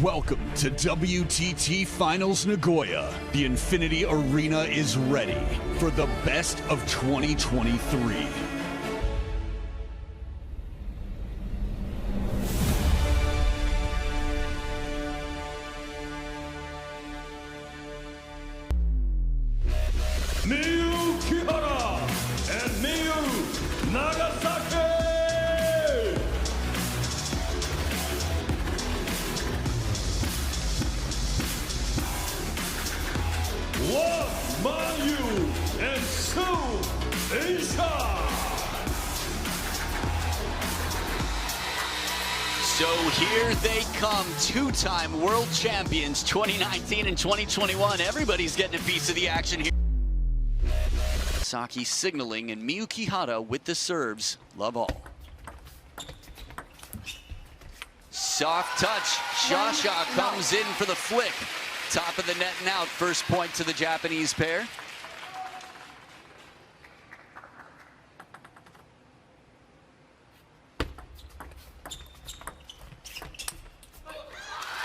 Welcome to WTT Finals Nagoya. The Infinity Arena is ready for the best of 2023. Mi유kiha라 and Miunagasaki. 왕만위vs미우나가시키. So here they come, two-time world champions, 2019 and 2021. Everybody's getting a piece of the action here. Saki signaling, and Mi유kiha라 with the serves. Love all. Soft touch. Shasha comes in for the flick. Top of the net and out. First point to the Japanese pair.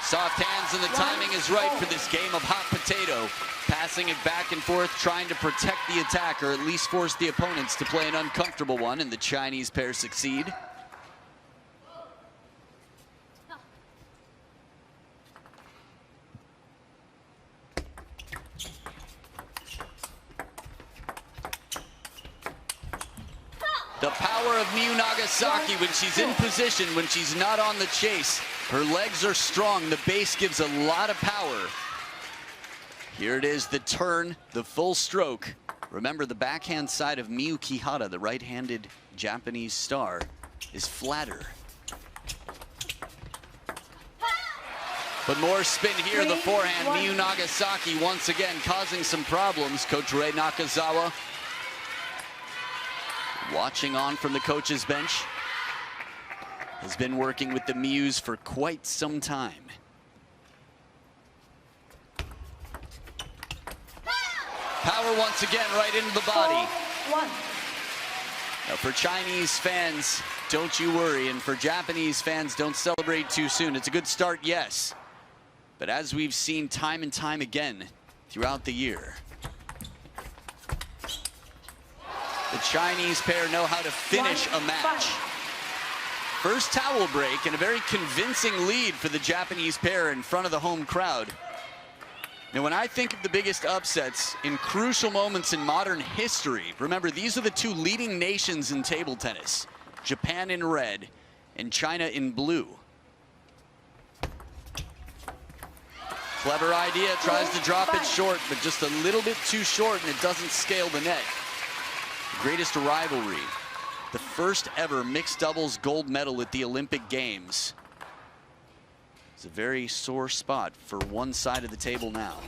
Soft hands, and the timing is right for this game of hot potato. Passing it back and forth, trying to protect the attack, or at least force the opponents to play an uncomfortable one, and the Chinese pair succeed. The power of Miunagasaki when she's in position, when she's not on the chase. Her legs are strong. The base gives a lot of power. Here it is, the turn, the full stroke. Remember, the backhand side of Mi유kiha라, the right-handed Japanese star, is flatter. But more spin here, the forehand. Miunagasaki once again causing some problems. Coach Rei Nakazawa watching on from the coach's bench. Has been working with the Mius for quite some time. Power once again right into the body. Now for Chinese fans, don't you worry. And for Japanese fans, don't celebrate too soon. It's a good start, yes. But as we've seen time and time again throughout the year, the Chinese pair know how to finish a match. First towel break and a very convincing lead for the Japanese pair in front of the home crowd. Now, when I think of the biggest upsets in crucial moments in modern history, remember, these are the two leading nations in table tennis. Japan in red and China in blue. Clever idea, tries to drop it short, but just a little bit too short, and it doesn't scale the net. The greatest rivalry. The first ever mixed doubles gold medal at the Olympic Games. It's a very sore spot for one side of the table now.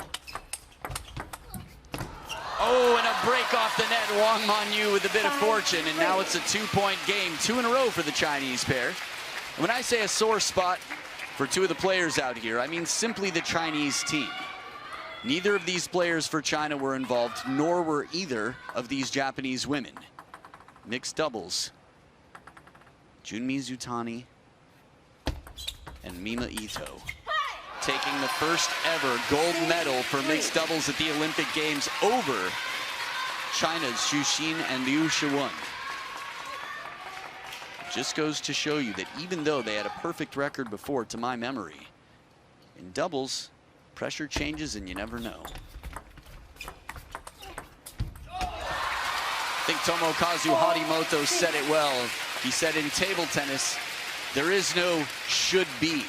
Oh, and a break off the net. Wangmanyu with a bit of fortune, and now it's a two-point game, 2 in a row for the Chinese pair. And when I say a sore spot for two of the players out here, I mean simply the Chinese team. Neither of these players for China were involved, nor were either of these Japanese women. Mixed doubles, Junmi Zutani and Mima Ito taking the first ever gold medal for mixed doubles at the Olympic Games over China's Xu Xin and Liu Shiwen. Just goes to show you that even though they had a perfect record before, to my memory, in doubles, pressure changes and you never know. I think Tomokazu Harimoto said it well. He said in table tennis, there is no should be,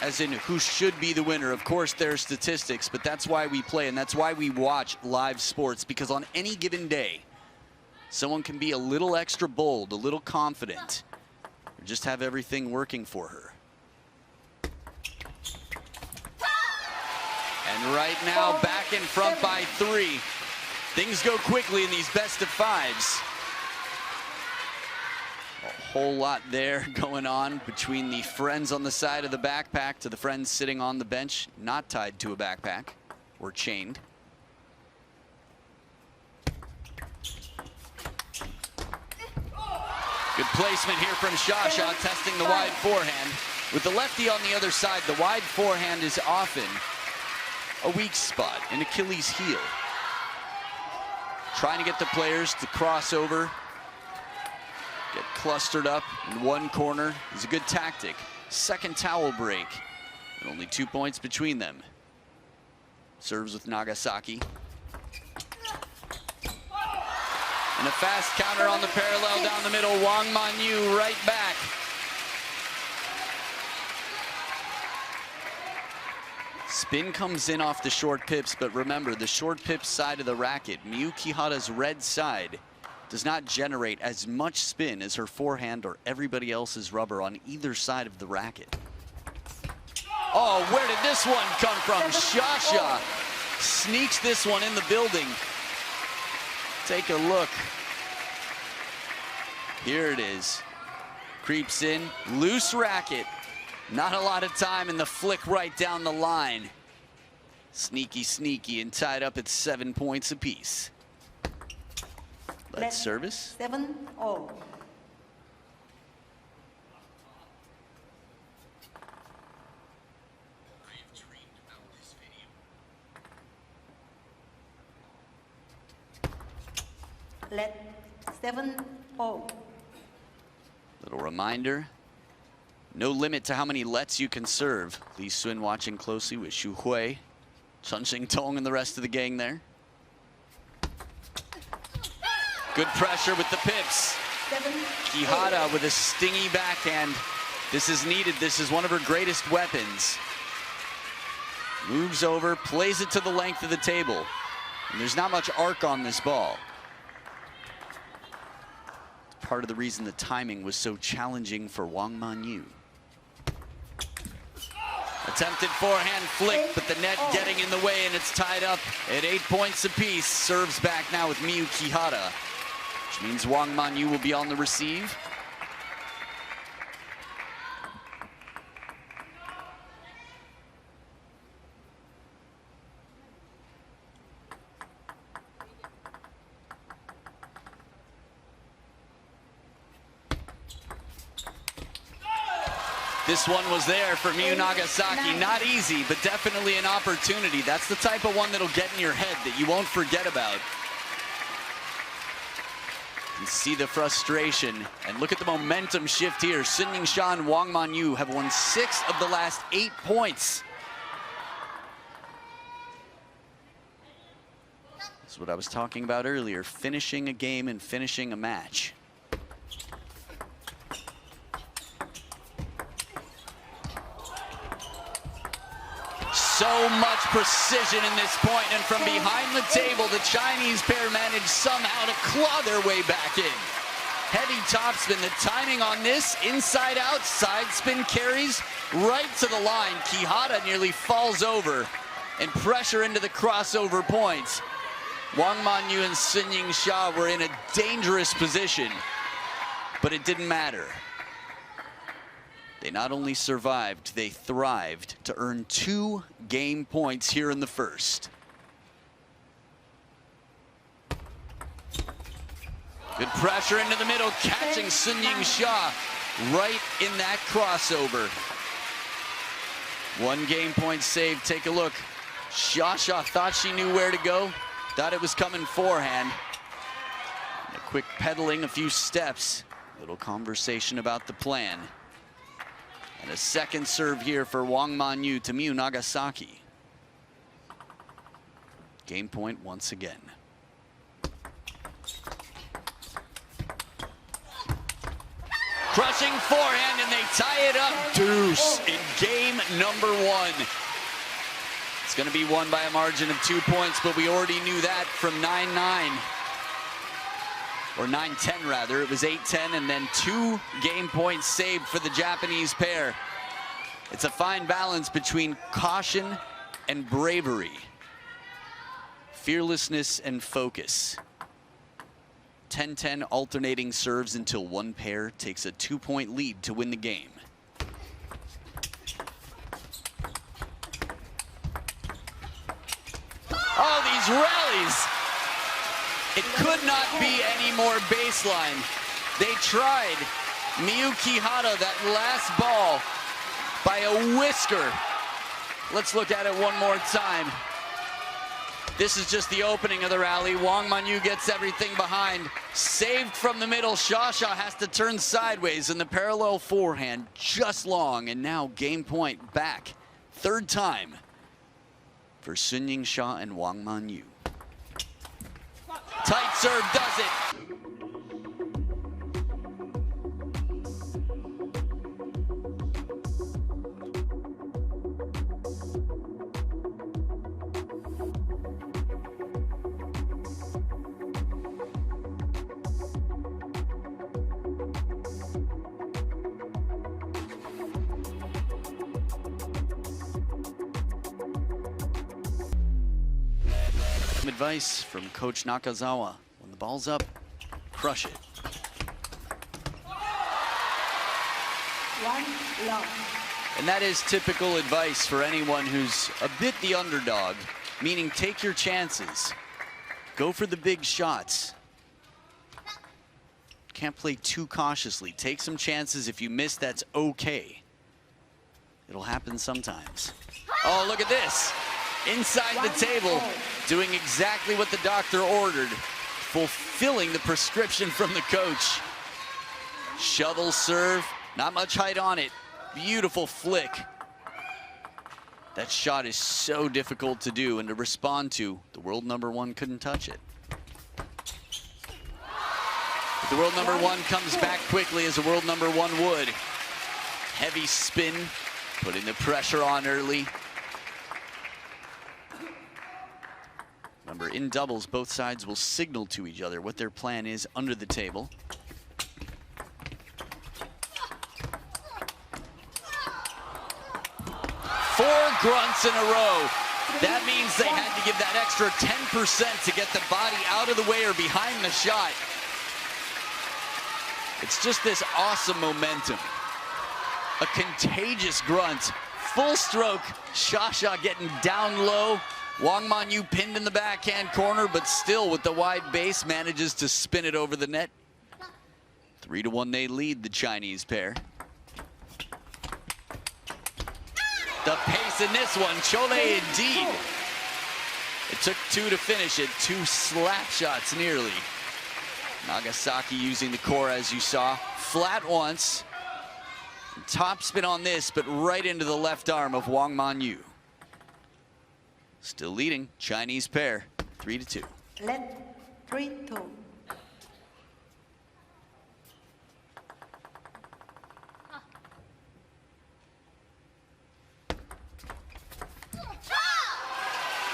as in who should be the winner. Of course, there are statistics, but that's why we play and that's why we watch live sports, because on any given day, someone can be a little extra bold, a little confident, or just have everything working for her. And right now, back in front by 3. Things go quickly in these best of 5s. A whole lot there going on between the friends on the side of the backpack to the friends sitting on the bench, not tied to a backpack or chained. Good placement here from Shasha, testing the wide forehand. With the lefty on the other side, the wide forehand is often a weak spot, an Achilles heel. Trying to get the players to cross over, get clustered up in one corner is a good tactic. Second towel break, and only 2 points between them. Serves with Nagasaki. And a fast counter on the parallel down the middle. Wangmanyu right back. Spin comes in off the short pips, but remember, the short pip side of the racket, Miyukihara's red side, does not generate as much spin as her forehand or everybody else's rubber on either side of the racket. Oh, where did this one come from? Shasha sneaks this one in the building. Take a look. Here it is. Creeps in, loose racket. Not a lot of time, and the flick right down the line. Sneaky, sneaky, and tied up at 7 points apiece. Let's service. 7-0. Let 7-0. Little reminder, no limit to how many lets you can serve. Li Sun watching closely with Xu Hui, Chen Xingtong and the rest of the gang there. Good pressure with the pips. Kihara with a stingy backhand. This is needed. This is one of her greatest weapons. Moves over, plays it to the length of the table. And there's not much arc on this ball. Part of the reason the timing was so challenging for Wangmanyu. Attempted forehand flick, but the net getting in the way, and it's tied up at 8 points apiece. Serves back now with Miyukihara, which means Wangmanyu will be on the receive. This one was there for Miunagasaki. Not easy, but definitely an opportunity. That's the type of one that'll get in your head that you won't forget about. You see the frustration, and look at the momentum shift here. Sun Ying-sha and Wangmanyu have won 6 of the last 8 points. That's what I was talking about earlier, finishing a game and finishing a match. So much precision in this point, and from behind the table, the Chinese pair managed somehow to claw their way back in. Heavy topspin, the timing on this, inside out, side spin carries right to the line. Kihara nearly falls over, and pressure into the crossover points. Wangmanyu and Sun Ying-sha were in a dangerous position, but it didn't matter. They not only survived, they thrived to earn 2 game points here in the first. Good pressure into the middle, catching Sun Ying-sha right in that crossover. 1 game point saved. Take a look. Shasha thought she knew where to go, thought it was coming forehand. And a quick pedaling, a few steps. Little conversation about the plan. And a second serve here for Wangmanyu to Miunagasaki. Game point once again. Crushing forehand, and they tie it up. Deuce in game number 1. It's going to be won by a margin of 2 points, but we already knew that from 9-9. Or 9-10 rather. It was 8-10, and then 2 game points saved for the Japanese pair. It's a fine balance between caution and bravery, fearlessness and focus. 10-10 alternating serves until one pair takes a 2-point lead to win the game. Oh, these rallies! It could not be any more baseline. They tried. Miyukihara, that last ball, by a whisker. Let's look at it one more time. This is just the opening of the rally. Wangmanyu gets everything behind. Saved from the middle. Shasha has to turn sideways in the parallel forehand, just long. And now game point back. Third time for Sun-Ying Sha and Wangmanyu. Tight serve does it. Advice from Coach Nakazawa. When the ball's up, crush it. 1 love. And that is typical advice for anyone who's a bit the underdog, meaning take your chances. Go for the big shots. Can't play too cautiously. Take some chances. If you miss, that's okay. It'll happen sometimes. Oh, look at this. Inside the table, doing exactly what the doctor ordered, fulfilling the prescription from the coach. Shovel serve, not much height on it. Beautiful flick. That shot is so difficult to do and to respond to. The world number one couldn't touch it. But the world number one comes back quickly as a world number one would. Heavy spin, putting the pressure on early. Remember, in doubles, both sides will signal to each other what their plan is under the table. Four grunts in a row. That means they had to give that extra 10% to get the body out of the way or behind the shot. It's just this awesome momentum. A contagious grunt. Full stroke. Shasha getting down low. Wangmanyu pinned in the backhand corner, but still with the wide base manages to spin it over the net. 3-1 they lead the Chinese pair. The pace in this one, Chole indeed. It took two to finish it, two slap shots nearly. Nagasaki using the core as you saw. Flat once. Top spin on this, but right into the left arm of Wangmanyu. Still leading, Chinese pair, 3-2. Let 3-2.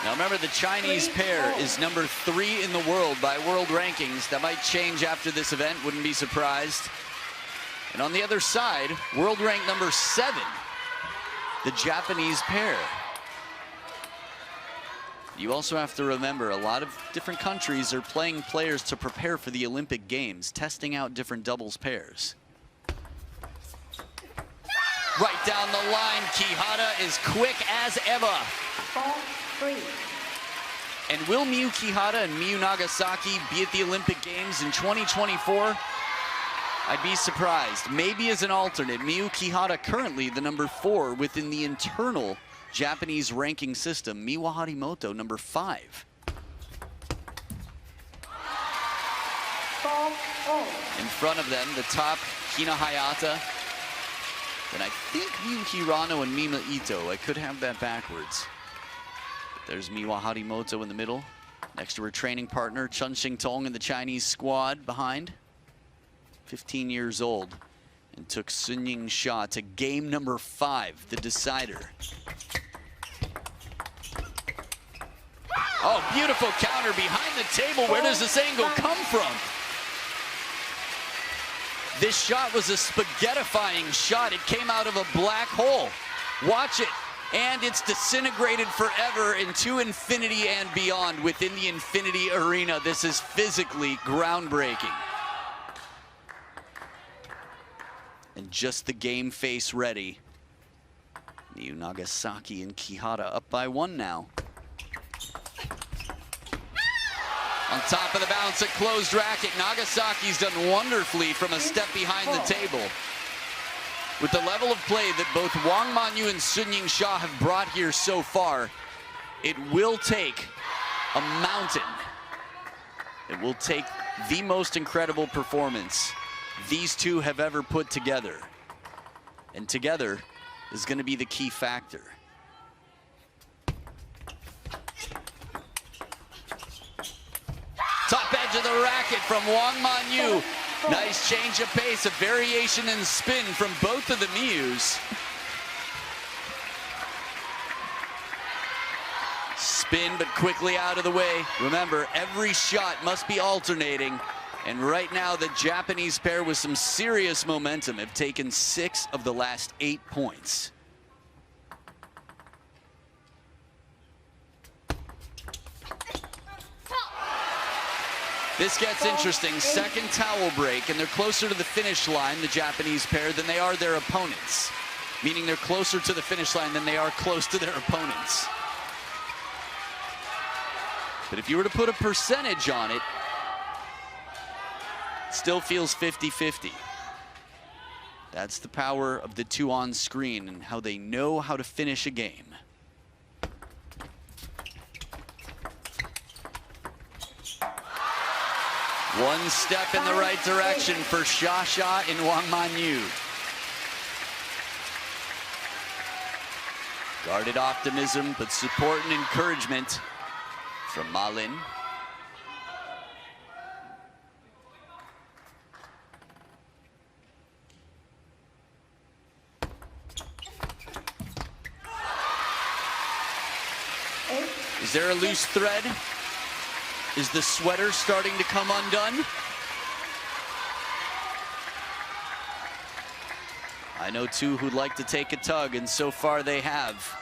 Now remember, the Chinese pair is number 3 in the world by world rankings. That might change after this event, wouldn't be surprised. And on the other side, world rank number 7, the Japanese pair. You also have to remember, a lot of different countries are playing players to prepare for the Olympic Games, testing out different doubles pairs. Right down the line, Kihara is quick as ever. 4-3. And will Mi유kiha라 and Miyu Nagasaki be at the Olympic Games in 2024? I'd be surprised. Maybe as an alternate. Mi유kiha라 currently the number 4 within the internal Japanese ranking system. Miwa Harimoto, number 5. 4-0. In front of them, the top, Hina Hayata. Then I think Miyu Hirano and Mima Ito. I could have that backwards. There's Miwa Harimoto in the middle. Next to her training partner, Chun Xingtong in the Chinese squad behind. 15 years old. And took Sun-Ying Sha to game number 5, the decider. Oh, beautiful counter behind the table. Where does this angle come from? This shot was a spaghettifying shot. It came out of a black hole. Watch it. And it's disintegrated forever into infinity and beyond within the infinity arena. This is physically groundbreaking. And just the game face ready. Miyu Nagasaki and Kihara up by 1 now. On top of the bounce, a closed racket. Nagasaki's done wonderfully from a step behind the table. With the level of play that both Wang Manyu and Sun Ying-sha have brought here so far, it will take a mountain. It will take the most incredible performance these two have ever put together. And together is going to be the key factor. Top edge of the racket from Wang Manyu. Nice change of pace, a variation in spin from both of the Miyus. Spin, but quickly out of the way. Remember, every shot must be alternating. And right now, the Japanese pair with some serious momentum have taken 6 of the last 8 points. This gets interesting. Second towel break, and they're closer to the finish line, the Japanese pair, than they are their opponents. Meaning they're closer to the finish line than they are close to their opponents. But if you were to put a percentage on it, it still feels 50-50. That's the power of the two on screen and how they know how to finish a game. One step in the right direction for Xia and Wang Manyu. Guarded optimism, but support and encouragement from Ma Lin. Is there a loose thread? Is the sweater starting to come undone? I know two who'd like to take a tug, and so far they have.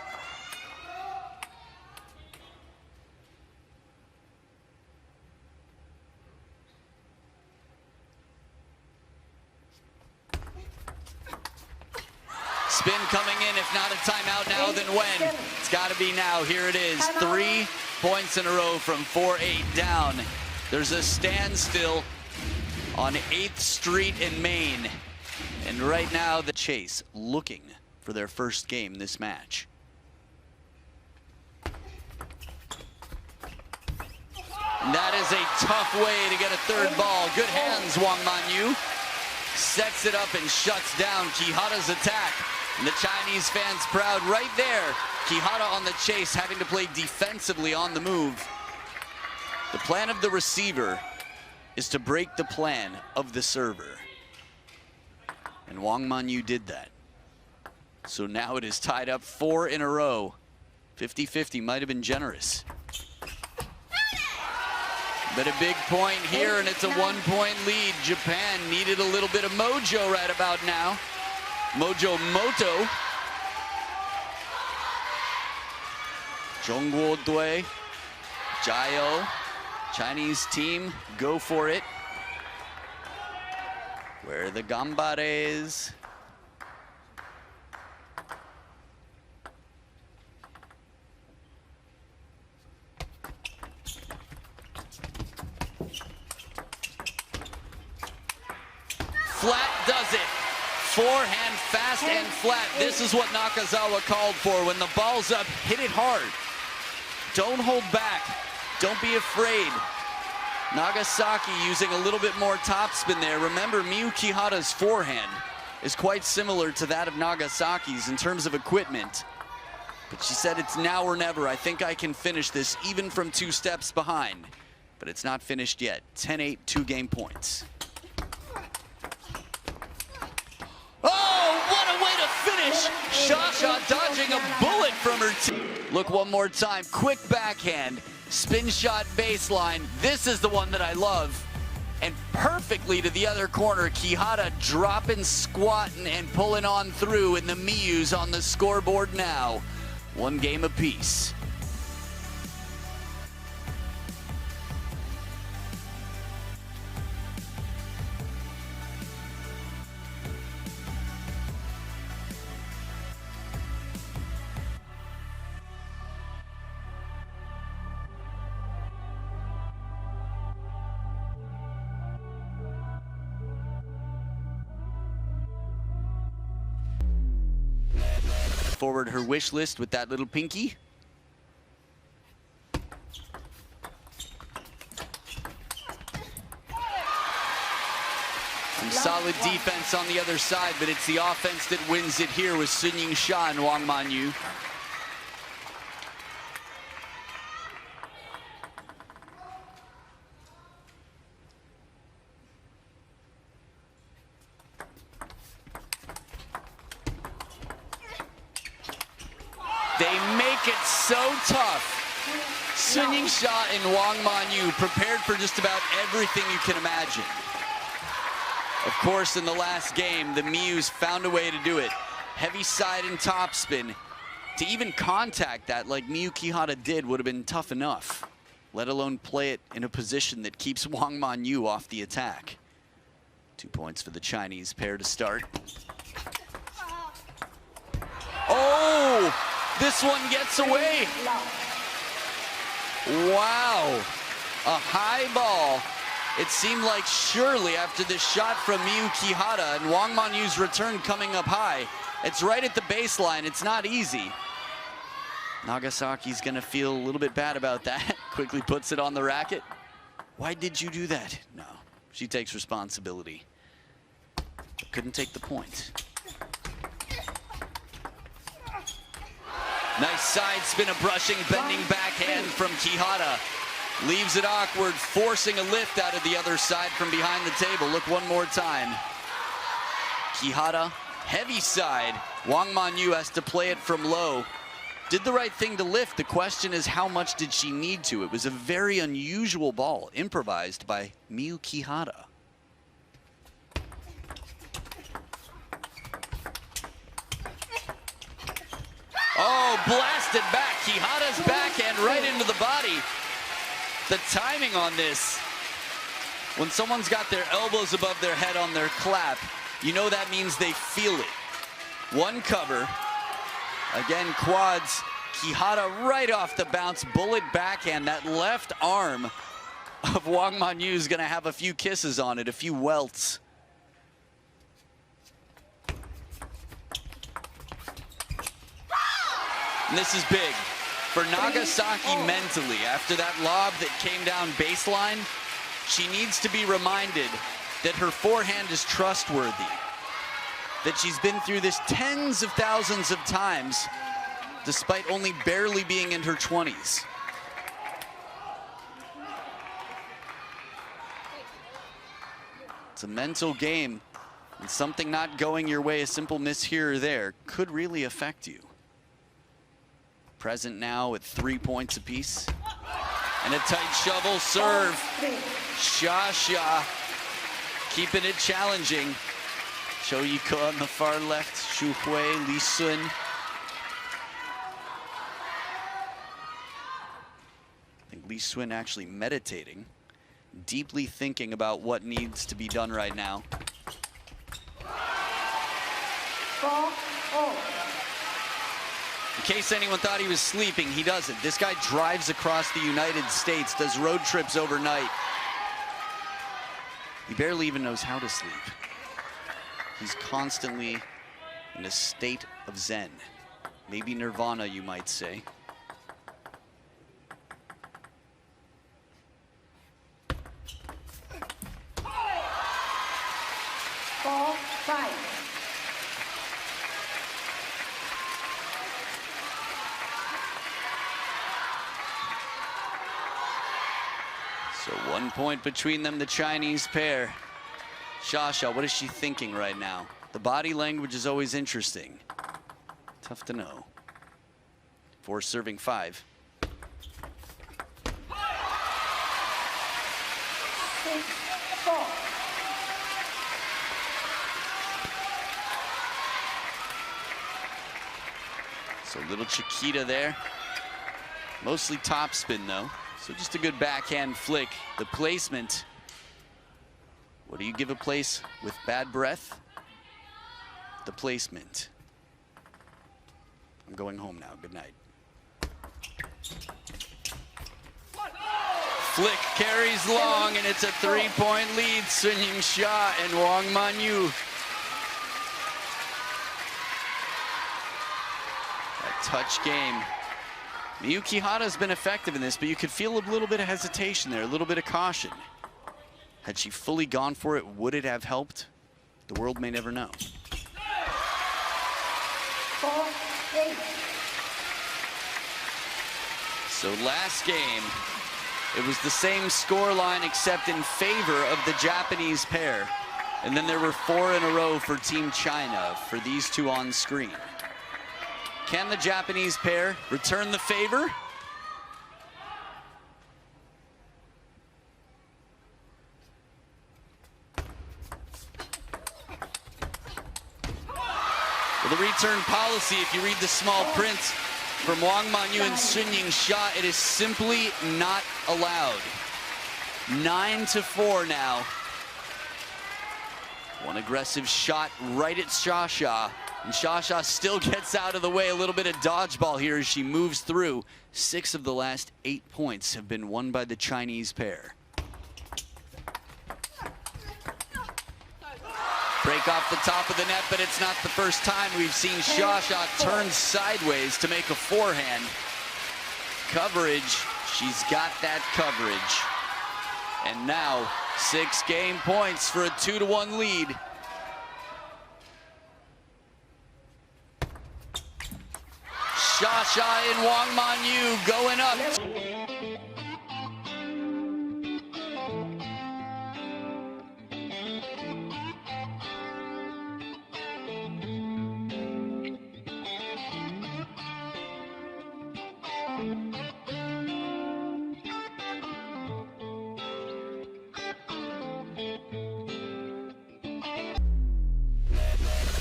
Spin coming in, if not a timeout now, then when? It's gotta be now, here it is. 3 points in a row from 4-8 down. There's a standstill on 8th Street in Maine. And right now, the chase looking for their first game this match. And that is a tough way to get a third ball. Good hands, Wang Manyu. Sets it up and shuts down Kihara's attack. And the Chinese fans proud right there. Kihara on the chase, having to play defensively on the move. The plan of the receiver is to break the plan of the server. And Wang Manyu did that. So now it is tied up 4 in a row. 50-50 might have been generous. But a big point here, and it's a 1-point lead. Japan needed a little bit of mojo right about now. Mojo Moto. Zhongguo Dui, Jiao, Chinese team, go for it. Where are the Gambares? Flat does it. Forehand, fast and flat. This is what Nakazawa called for. When the ball's up, hit it hard. Don't hold back. Don't be afraid. Nagasaki using a little bit more topspin there. Remember, Miyukihara's forehand is quite similar to that of Nagasaki's in terms of equipment. But she said it's now or never. I think I can finish this even from 2 steps behind. But it's not finished yet. 10-8, 2 game points. Xia dodging a bullet from her team. Look one more time, quick backhand, spin shot baseline. This is the one that I love. And perfectly to the other corner, Kihara dropping, squatting, and pulling on through, and the Miyus on the scoreboard now. 1 game apiece. forward her wish list with that little pinky. Some solid defense on the other side, but it's the offense that wins it here with Sun Ying-sha and Wangmanyu. They make it so tough. Sun Ying-sha and Wangmanyu prepared for just about everything you can imagine. Of course, in the last game, the Mius found a way to do it. Heavy side and topspin. To even contact that like Mi유kiha라 did would have been tough enough, let alone play it in a position that keeps Wangmanyu off the attack. 2 points for the Chinese pair to start. Oh! This one gets away. Wow. A high ball. It seemed like surely after this shot from Mi유kiha라 and Wangmanyu's return coming up high, it's right at the baseline. It's not easy. Nagasaki's going to feel a little bit bad about that. Quickly puts it on the racket. Why did you do that? No, she takes responsibility. Couldn't take the point. Nice side spin, a brushing, bending backhand from Kihara. Leaves it awkward, forcing a lift out of the other side from behind the table. Look one more time. Kihara, heavy side. Wangmanyu has to play it from low. Did the right thing to lift. The question is, how much did she need to? It was a very unusual ball, improvised by Mi유kiha라. Oh, blasted back. Kihara's backhand right into the body. The timing on this. When someone's got their elbows above their head on their clap, you know that means they feel it. One cover. Again, quads. Kihara right off the bounce. Bullet backhand. That left arm of Wangmanyu is going to have a few kisses on it, a few welts. And this is big for Nagasaki mentally. After that lob that came down baseline, she needs to be reminded that her forehand is trustworthy, that she's been through this tens of thousands of times, despite only barely being in her 20s. It's a mental game, and something not going your way, a simple miss here or there, could really affect you. Present now at 3 points apiece. And a tight shovel serve. Sha keeping it challenging. Cho Yiko on the far left. Xu Hui, Li Sun. I think Li Sun actually meditating, deeply thinking about what needs to be done right now. 4-0. In case anyone thought he was sleeping, he doesn't. This guy drives across the United States, does road trips overnight. He barely even knows how to sleep. He's constantly in a state of zen. Maybe nirvana, you might say. So 1 point between them, the Chinese pair. Sha, what is she thinking right now? The body language is always interesting. Tough to know. 4 serving 5. 6-4. So little Chiquita there. Mostly topspin though. So just a good backhand flick. The placement. What do you give a place with bad breath? The placement. I'm going home now. Good night. Flick carries long, and it's a 3-point lead. Sun Ying-sha and Wangmanyu. touch game. Mi유kiha라 has been effective in this, but you could feel a little bit of hesitation there, a little bit of caution. Had she fully gone for it, would it have helped? The world may never know. 4-8. So last game, it was the same score line except in favor of the Japanese pair. And then there were 4 in a row for Team China for these two on screen. Can the Japanese pair return the favor? Well, the return policy, if you read the small print from 왕만위 and Sunyingsha, it is simply not allowed. 9-4 now. One aggressive shot right at Shasha, and Shasha still gets out of the way. A little bit of dodgeball here as she moves through. 6 of the last 8 points have been won by the Chinese pair. Break off the top of the net, but it's not the first time we've seen Shasha turn sideways to make a forehand. Coverage, she's got that coverage. And now, 6 game points for a 2-1 lead. Shasha and 왕만위 going up.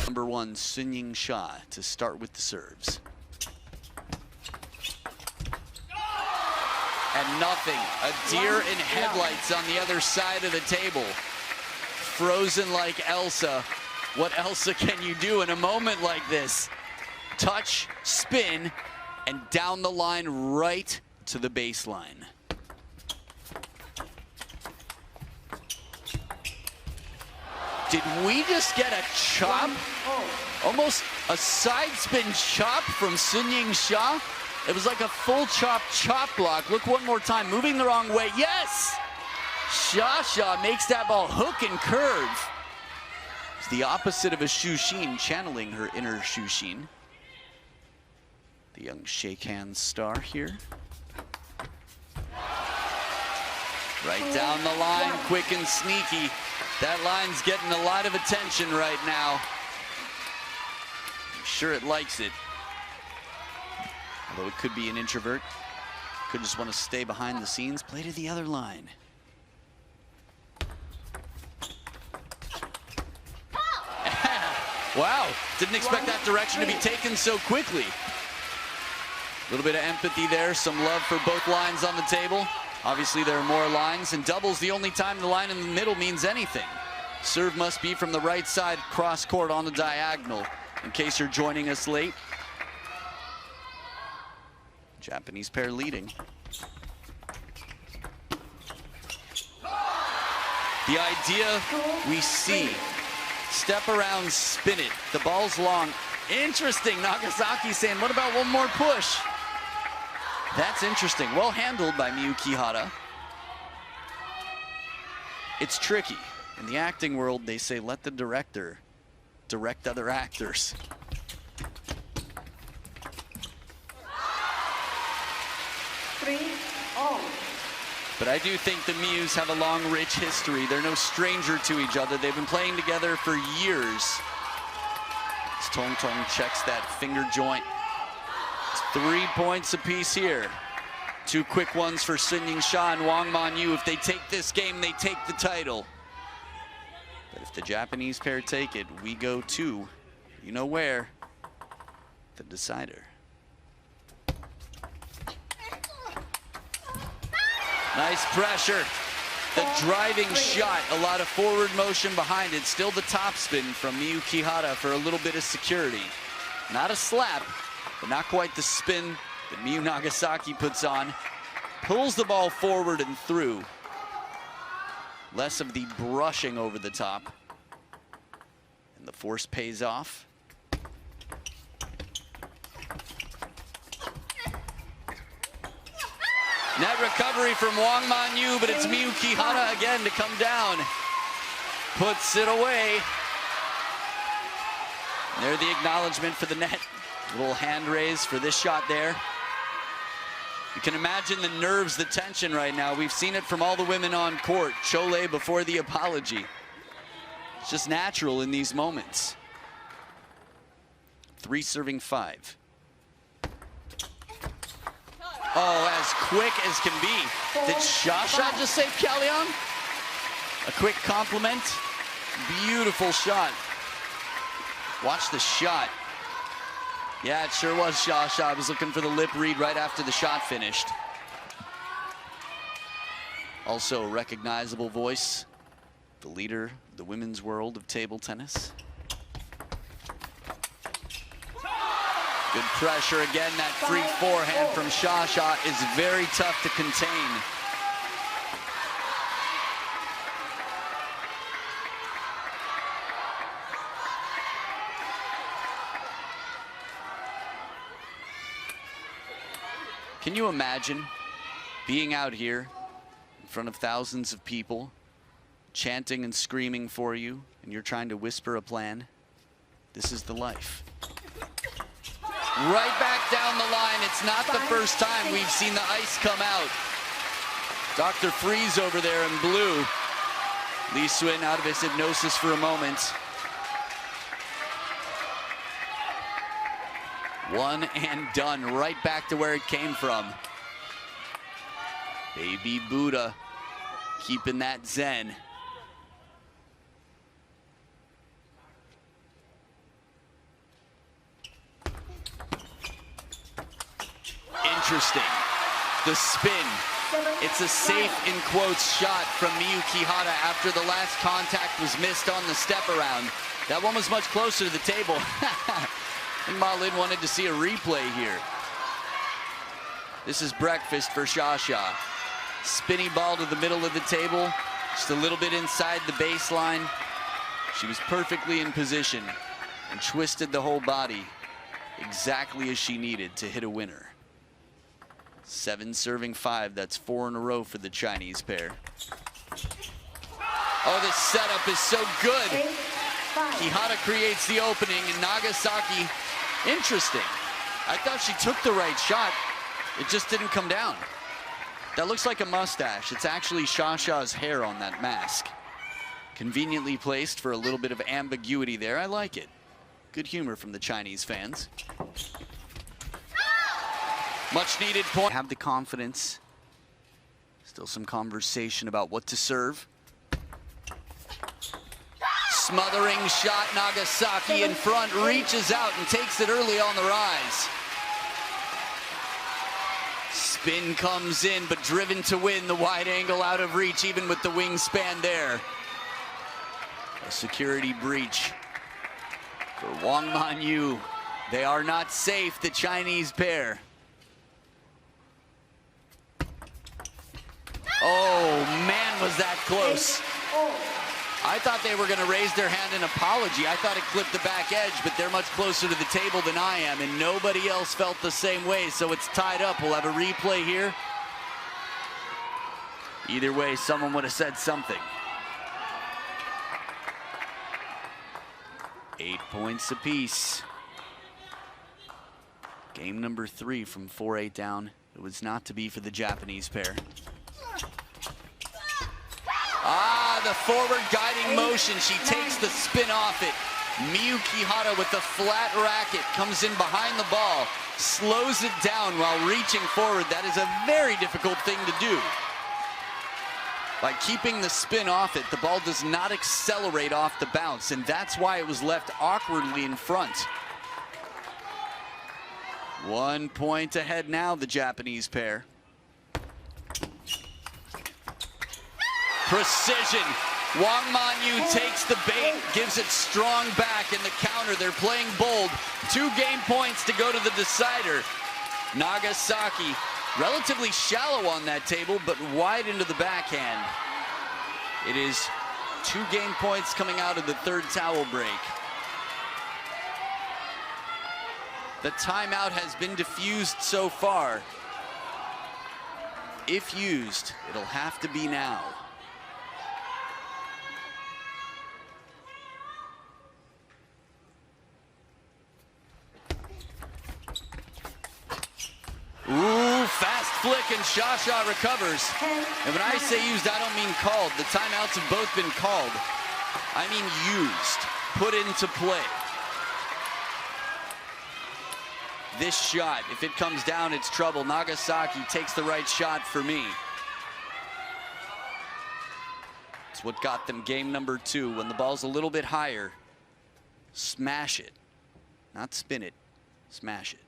Number 1, Sunyingsha to start with the serves. And nothing. A deer in headlights on the other side of the table. Frozen like Elsa. What Elsa can you do in a moment like this? Touch, spin, and down the line right to the baseline. Did we just get a chop? Almost a side spin chop from Sunyingsha. It was like a full chop block. Look one more time, moving the wrong way. Yes! Shasha makes that ball hook and curve. It's the opposite of a Shushin, channeling her inner Shushin. The young shake hands star here. Right down the line, quick and sneaky. That line's getting a lot of attention right now. I'm sure it likes it. Although it could be an introvert. Could just want to stay behind the scenes. Play to the other line. Wow, didn't expect that direction to be taken so quickly. A little bit of empathy there, some love for both lines on the table. Obviously there are more lines, and double's the only time the line in the middle means anything. Serve must be from the right side, cross court on the diagonal, in case you're joining us late. Japanese pair leading. The idea we see, step around, spin it. The ball's long. Interesting, Nagasaki saying, what about one more push? That's interesting. Well handled by Mi유kiha라. It's tricky. In the acting world, they say, let the director direct other actors. But I do think the Miyus have a long, rich history. They're no stranger to each other. They've been playing together for years. As Tong Tong checks that finger joint. It's 3 points apiece here. 2 quick ones for Sunyingsha and 왕만위. If they take this game, they take the title. But if the Japanese pair take it, we go to, you know where, the decider. Nice pressure. The driving shot, a lot of forward motion behind it. Still the topspin from Mi유kiha라 for a little bit of security. Not a slap, but not quite the spin that Miyu Nagasaki puts on. Pulls the ball forward and through. Less of the brushing over the top. And the force pays off. Net recovery from Wangmanyu, but it's Mi유키하라 again to come down. Puts it away. There the acknowledgement for the net. Little hand raise for this shot there. You can imagine the nerves, the tension right now. We've seen it from all the women on court. Chole before the apology. It's just natural in these moments. 3 serving 5. Oh, as quick as can be. Did Shasha just say Kalyan? A quick compliment. Beautiful shot. Watch the shot. Yeah, it sure was Shasha. I was looking for the lip read right after the shot finished. Also a recognizable voice. The leader of the women's world of table tennis. Good pressure again. That free forehand from Shasha is very tough to contain. Can you imagine being out here in front of thousands of people, chanting and screaming for you, and you're trying to whisper a plan? This is the life. Right back down the line. It's not the first time we've seen the ice come out. Dr. Freeze over there in blue. Lee Swin out of his hypnosis for a moment. One and done, right back to where it came from. Baby Buddha keeping that zen. Interesting. The spin. It's a safe, in quotes, shot from Mi유kihaara after the last contact was missed on the step around. That one was much closer to the table. And Ma Lin wanted to see a replay here. This is breakfast for Shasha. Spinny ball to the middle of the table, just a little bit inside the baseline. She was perfectly in position and twisted the whole body exactly as she needed to hit a winner. 7 serving 5, that's 4 in a row for the Chinese pair. Oh, this setup is so good. Kihara creates the opening, and Nagasaki, interesting. I thought she took the right shot. It just didn't come down. That looks like a mustache. It's actually Shasha's hair on that mask. Conveniently placed for a little bit of ambiguity there. I like it. Good humor from the Chinese fans. Much needed point. Have the confidence. Still some conversation about what to serve. Smothering shot, Nagasaki in front, reaches out and takes it early on the rise. Spin comes in, but driven to win. The wide angle out of reach, even with the wingspan there. A security breach for Wangmanyu. They are not safe, the Chinese pair. Oh man, was that close. I thought they were going to raise their hand in apology. I thought it clipped the back edge, but they're much closer to the table than I am, and nobody else felt the same way, so it's tied up. We'll have a replay here. Either way, someone would have said something. 8 points apiece. Game number 3 from 4-8 down. It was not to be for the Japanese pair. Ah, the forward guiding motion. She takes the spin off it. Mi유kihaara with the flat racket comes in behind the ball, slows it down while reaching forward. That is a very difficult thing to do. By keeping the spin off it, the ball does not accelerate off the bounce, and that's why it was left awkwardly in front. 1 point ahead now, the Japanese pair. Precision. Wangmanyu takes the bait, gives it strong back in the counter. They're playing bold. 2 game points to go to the decider. Nagasaki, relatively shallow on that table, but wide into the backhand. It is 2 game points coming out of the third towel break. The timeout has been diffused so far. if used, it'll have to be now. Ooh, fast flick, and Shasha recovers. And when I say used, I don't mean called. The timeouts have both been called. I mean used, put into play. This shot, if it comes down, it's trouble. Nagasaki takes the right shot for me. It's what got them game number 2. When the ball's a little bit higher, smash it. Not spin it, smash it.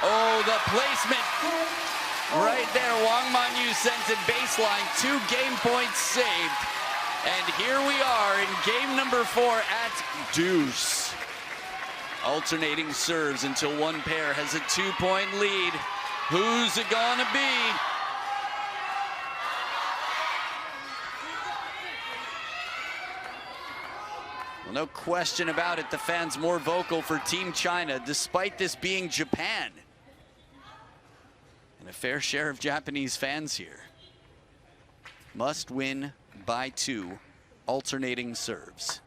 Oh, the placement right there. Wangmanyu sends it baseline. 2 game points saved. And here we are in game number 4 at deuce. Alternating serves until one pair has a 2-point lead. Who's it gonna be? Well, no question about it, the fans more vocal for Team China, despite this being Japan. And a fair share of Japanese fans here. Must win by 2, alternating serves.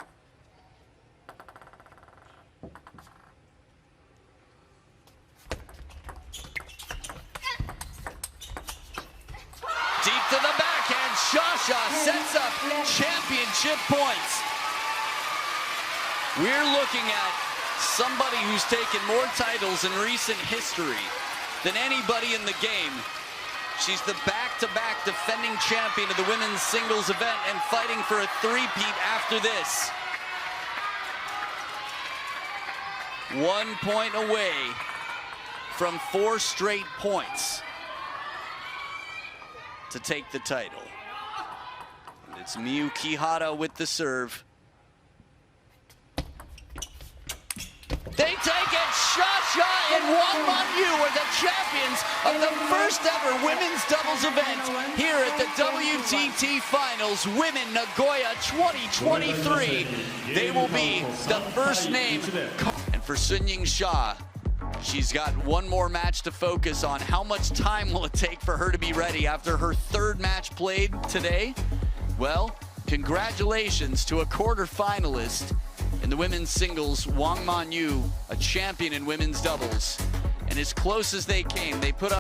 Deep to the backhand, Shasha sets up championship points. We're looking at somebody who's taken more titles in recent history than anybody in the game. She's the back-to-back defending champion of the women's singles event and fighting for a three-peat after this. 1 point away from 4 straight points to take the title. And it's Mi유kiha라 with the serve. They take it. Shasha and 왕만위 are the champions of the first ever women's doubles event here at the WTT Finals Women Nagoya 2023. They will be the first name. And for Sun-Ying Shah, she's got one more match to focus on. How much time will it take for her to be ready after her 3rd match played today? Well, congratulations to a quarterfinalist in the women's singles, Wangmanyu, a champion in women's doubles. And as close as they came, they put up